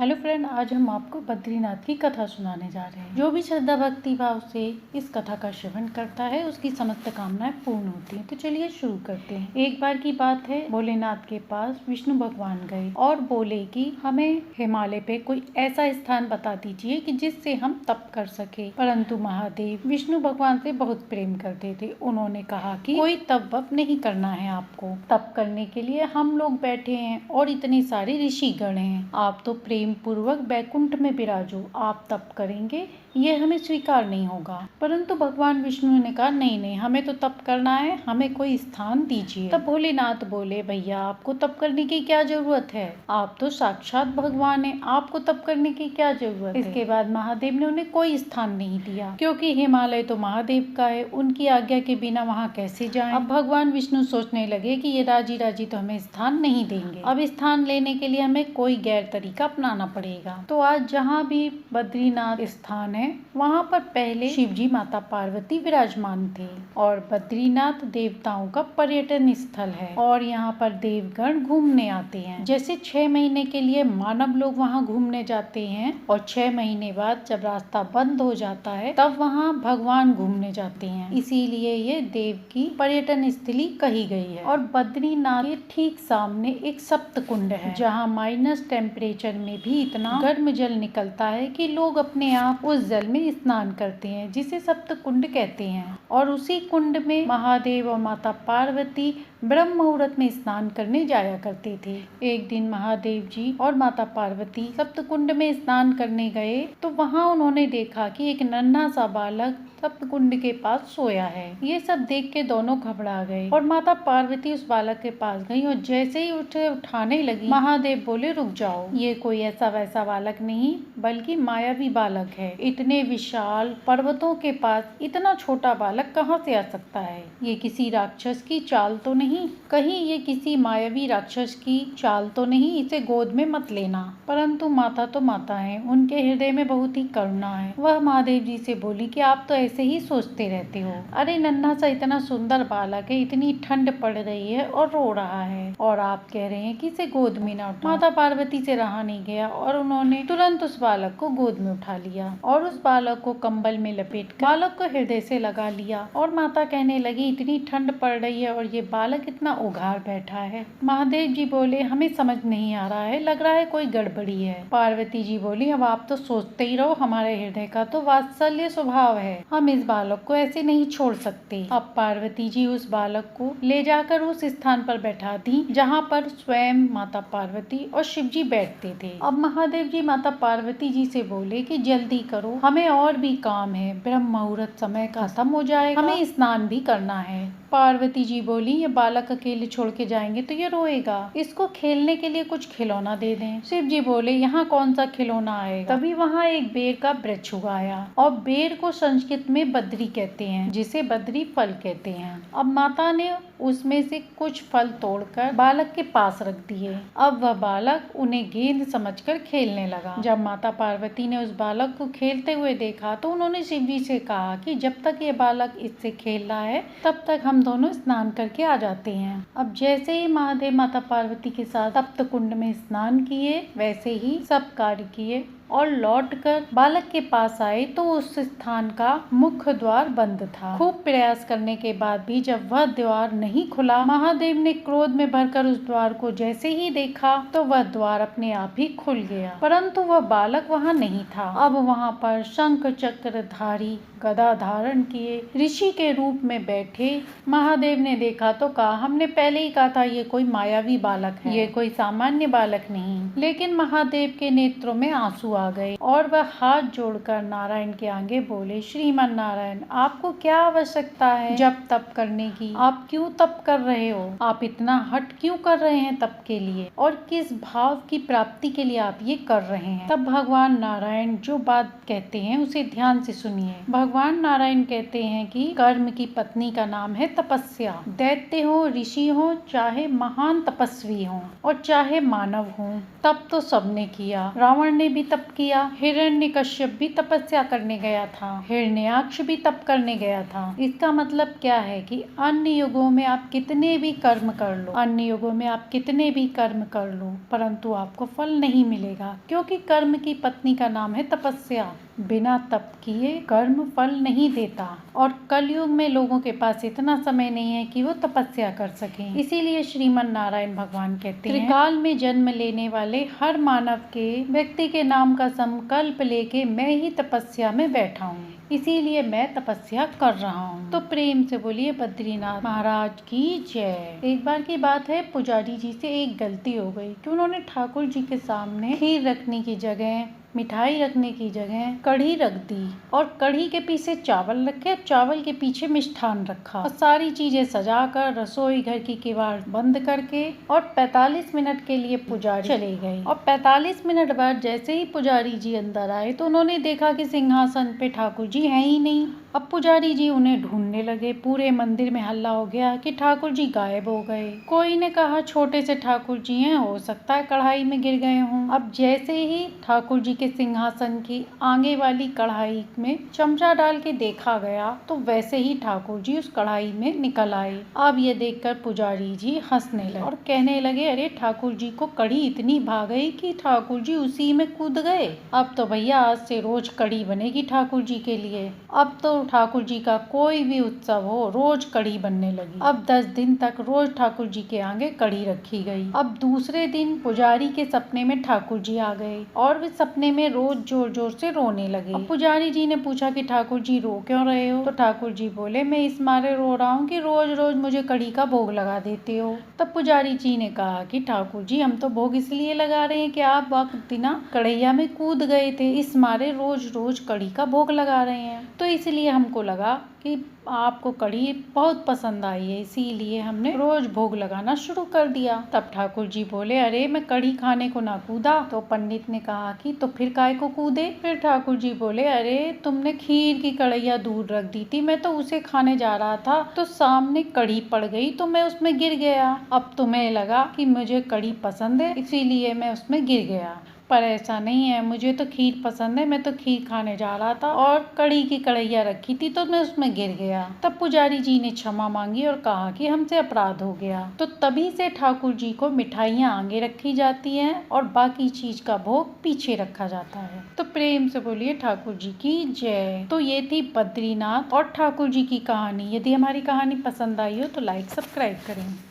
Hello friend, आज हम आपको बद्रीनाथ की कथा सुनाने जा रहे हैं। जो भी श्रद्धा भक्ति भाव से इस कथा का श्रवण करता है उसकी समस्त कामनाएं पूर्ण होती हैं। तो चलिए शुरू करते हैं। एक बार की बात है, भोलेनाथ के पास विष्णु भगवान गए और बोले कि हमें हिमालय पे कोई ऐसा स्थान बता दीजिए कि जिससे हम तप कर सके। परंतु महादेव विष्णु भगवान से बहुत प्रेम करते थे। उन्होंने कहा कि कोई तप वप नहीं करना है, आपको तप करने के लिए हम लोग बैठे हैं और इतने सारे ऋषिगण हैं। आप तो प्रेम पूर्वक बैकुंठ में विराजो, आप तप करेंगे ये हमें स्वीकार नहीं होगा। परंतु भगवान विष्णु ने कहा नहीं नहीं, हमें तो तप करना है, हमें कोई स्थान दीजिए। तब भोलेनाथ बोले भैया आपको तप करने की क्या जरूरत है, आप तो साक्षात भगवान हैं, आपको तप करने की क्या जरूरत है। इसके बाद महादेव ने उन्हें कोई स्थान नहीं दिया, क्योंकि हिमालय तो महादेव का है, उनकी आज्ञा के बिना वहाँ कैसे जाएं। अब भगवान विष्णु सोचने लगे कि ये राजी राजी तो हमें स्थान नहीं देंगे, अब स्थान लेने के लिए हमें कोई गैर तरीका अपनाना पड़ेगा। तो आज जहाँ भी बद्रीनाथ स्थान है वहाँ पर पहले शिवजी माता पार्वती विराजमान थे और बद्रीनाथ देवताओं का पर्यटन स्थल है और यहाँ पर देवगण घूमने आते हैं। जैसे 6 महीने के लिए मानव लोग वहाँ घूमने जाते हैं और 6 महीने बाद जब रास्ता बंद हो जाता है तब वहाँ भगवान घूमने जाते हैं, इसीलिए ये देव की पर्यटन स्थली कही गई है। और बद्रीनाथ के ठीक सामने एक सप्त कुंड है जहाँ माइनस टेम्परेचर में भी इतना गर्म जल निकलता है कि लोग अपने आप उस जल में स्नान करते हैं, जिसे सप्त कुंड कहते हैं। और उसी कुंड में महादेव और माता पार्वती ब्रह्म मुहूर्त में स्नान करने जाया करते थे। एक दिन महादेव जी और माता पार्वती सप्त कुंड में स्नान करने गए तो वहाँ उन्होंने देखा कि एक नन्हा सा बालक सप्त कुंड के पास सोया है। ये सब देख के दोनों घबरा गए और माता पार्वती उस बालक के पास गई और जैसे ही उसे उठाने लगी महादेव बोले रुक जाओ, ये कोई ऐसा वैसा बालक नहीं बल्कि मायावी बालक है। इतने विशाल पर्वतों के पास इतना छोटा बालक कहाँ से आ सकता है, ये किसी राक्षस की चाल तो नहीं, कहीं ये किसी मायावी राक्षस की चाल तो नहीं, इसे गोद में मत लेना। परंतु माता तो माता है, उनके हृदय में बहुत ही करुणा है। वह महादेव जी से बोली कि आप तो ऐसे ही सोचते रहते हो, अरे नन्हा सा इतना सुंदर बालक है, इतनी ठंड पड़ रही है और रो रहा है और आप कह रहे हैं कि इसे गोद में ना उठाओ। माता पार्वती से रहा नहीं गया और उन्होंने तुरंत उस बालक को गोद में उठा लिया और उस बालक को कंबल में लपेट कर बालक को हृदय से लगा लिया। और माता कहने लगी इतनी ठंड पड़ रही है और ये बालक इतना उघाड़ बैठा है। महादेव जी बोले हमें समझ नहीं आ रहा है, लग रहा है कोई गड़बड़ी है। पार्वती जी बोली अब आप तो सोचते ही रहो, हमारे हृदय का तो वात्सल्य स्वभाव है, हम इस बालक को ऐसे नहीं छोड़ सकते। अब पार्वती जी उस बालक को ले जाकर उस स्थान पर बैठा दी जहाँ पर स्वयं माता पार्वती और शिव जी बैठते थे। अब महादेव जी माता पार्वती जी से बोले कि जल्दी करो, हमें और भी काम है, ब्रह्म मुहूर्त समय खत्म हो जाएगा, हमें स्नान भी करना है। पार्वती जी बोली ये बालक अकेले छोड़ के जाएंगे तो ये रोएगा, इसको खेलने के लिए कुछ खिलौना दे दें। शिव जी बोले यहाँ कौन सा खिलौना आएगा। तभी वहाँ एक बेर का वृक्ष उगाया और बेर को संस्कृत में बद्री कहते हैं, जिसे बद्री फल कहते हैं। अब माता ने उसमें से कुछ फल तोड़कर बालक के पास रख दिए। अब वह बालक उन्हें गेंद समझकर खेलने लगा। जब माता पार्वती ने उस बालक को खेलते हुए देखा तो उन्होंने शिव जी से कहा कि जब तक ये बालक इससे खेल रहा है तब तक हम दोनों स्नान करके आ जाते हैं। अब जैसे ही महादेव माता पार्वती के साथ सप्त कुंड में स्नान किए वैसे ही सब कार्य किए और लौटकर बालक के पास आए तो उस स्थान का मुख्य द्वार बंद था। खूब प्रयास करने के बाद भी जब वह द्वार नहीं खुला, महादेव ने क्रोध में भरकर उस द्वार को जैसे ही देखा तो वह द्वार अपने आप ही खुल गया, परंतु वह बालक वहाँ नहीं था। अब वहाँ पर शंख चक्रधारी गदा धारण किए ऋषि के रूप में बैठे महादेव ने देखा तो कहा हमने पहले ही कहा था ये कोई मायावी बालक है, ये कोई सामान्य बालक नहीं। लेकिन महादेव के नेत्रों में आंसू आ गए और वह हाथ जोड़कर नारायण के आगे बोले श्रीमान नारायण आपको क्या आवश्यकता है जब तप करने की, आप क्यों तप कर रहे हो, आप इतना हट क्यों कर रहे हैं तप के लिए और किस भाव की प्राप्ति के लिए आप ये कर रहे हैं। तब भगवान नारायण जो बात कहते हैं उसे ध्यान से सुनिए। भगवान नारायण कहते हैं कि कर्म की पत्नी का नाम है तपस्या। दैत्य हो ऋषि हो चाहे महान तपस्वी हो और चाहे मानव हो, तप तो सबने किया। रावण ने भी तप तप किया। हिरण्यकश्यप भी तपस्या करने गया था, हिरण्याक्ष भी तप करने गया था। इसका मतलब क्या है कि अन्य युगों में आप कितने भी कर्म कर लो, अन्य युगों में आप कितने भी कर्म कर लो, परंतु आपको फल नहीं मिलेगा, क्योंकि कर्म की पत्नी का नाम है तपस्या। बिना तप किए कर्म फल नहीं देता, और कलयुग में लोगों के पास इतना समय नहीं है कि वो तपस्या कर सकें। इसीलिए श्रीमन नारायण भगवान कहते हैं, त्रिकाल में जन्म लेने वाले हर मानव के व्यक्ति के नाम का संकल्प लेके मैं ही तपस्या में बैठा हूँ, इसीलिए मैं तपस्या कर रहा हूँ। तो प्रेम से बोलिए बद्रीनाथ महाराज की जय। एक बार की बात है, पुजारी जी से एक गलती हो गई कि उन्होंने ठाकुर जी के सामने खीर रखने की जगह, मिठाई रखने की जगह कढ़ी रख दी, और कढ़ी के पीछे चावल रखे, चावल के पीछे मिष्ठान रखा, और सारी चीजें सजाकर रसोई घर की किवाड़ बंद करके और 45 मिनट के लिए पुजारी चले गए। और 45 मिनट बाद जैसे ही पुजारी जी अंदर आए तो उन्होंने देखा कि सिंहासन पे ठाकुर जी है ही नहीं। अब पुजारी जी उन्हें ढूंढने लगे, पूरे मंदिर में हल्ला हो गया कि ठाकुर जी गायब हो गए। कोई ने कहा छोटे से ठाकुर जी हैं, हो सकता है कढ़ाई में गिर गए हों। अब जैसे ही ठाकुर जी के सिंहासन की आगे वाली कढ़ाई में चमचा डाल के देखा गया तो वैसे ही ठाकुर जी उस कढ़ाई में निकल आए। अब ये देखकर पुजारी जी हंसने लगे और कहने लगे, अरे ठाकुर जी को कढ़ी इतनी भा गई कि ठाकुर जी उसी में कूद गए। अब तो भैया आज से रोज कढ़ी बनेगी ठाकुर जी के लिए। अब तो ठाकुर जी का कोई भी उत्सव हो, रोज कढ़ी बनने लगी। अब 10 दिन तक रोज ठाकुर जी के आगे कढ़ी रखी गई। अब दूसरे दिन पुजारी के सपने में ठाकुर जी आ गए और वे सपने में रोज जोर जोर से रोने लगे। अब पुजारी जी ने पूछा कि ठाकुर जी रो क्यों रहे हो? तो ठाकुर जी बोले, मैं इस मारे रो रहा हूँ कि रोज रोज मुझे कढ़ी का भोग लगा देते हो। तब पुजारी जी ने कहा कि ठाकुर जी, हम तो भोग इसलिए लगा रहे हैं कि आप वक्त बिना कढ़ैया में कूद गए थे, इस मारे रोज रोज कढ़ी का भोग लगा रहे हैं। तो इसलिए हमको लगा कि आपको कढ़ी बहुत पसंद आई है, इसीलिए हमने रोज भोग लगाना शुरू कर दिया। तब ठाकुर जी बोले, अरे मैं कढ़ी खाने को ना कूदा। तो पंडित ने कहा कि तो फिर काय को कूदे? फिर ठाकुर जी बोले, अरे तुमने खीर की कढ़ैया दूर रख दी थी, मैं तो उसे खाने जा रहा था तो सामने कढ़ी पड़ गई तो मैं उसमें गिर गया। अब तुम्हें लगा कि मुझे कढ़ी पसंद है इसीलिए मैं उसमें गिर गया, पर ऐसा नहीं है, मुझे तो खीर पसंद है, मैं तो खीर खाने जा रहा था और कढ़ी की कढ़ैया रखी थी तो मैं उसमें गिर गया। तब पुजारी जी ने क्षमा मांगी और कहा कि हमसे अपराध हो गया। तो तभी से ठाकुर जी को मिठाइयाँ आगे रखी जाती हैं और बाकी चीज का भोग पीछे रखा जाता है। तो प्रेम से बोलिए ठाकुर जी की जय। तो ये थी बद्रीनाथ और ठाकुर जी की कहानी। यदि हमारी कहानी पसंद आई हो तो लाइक सब्सक्राइब करें।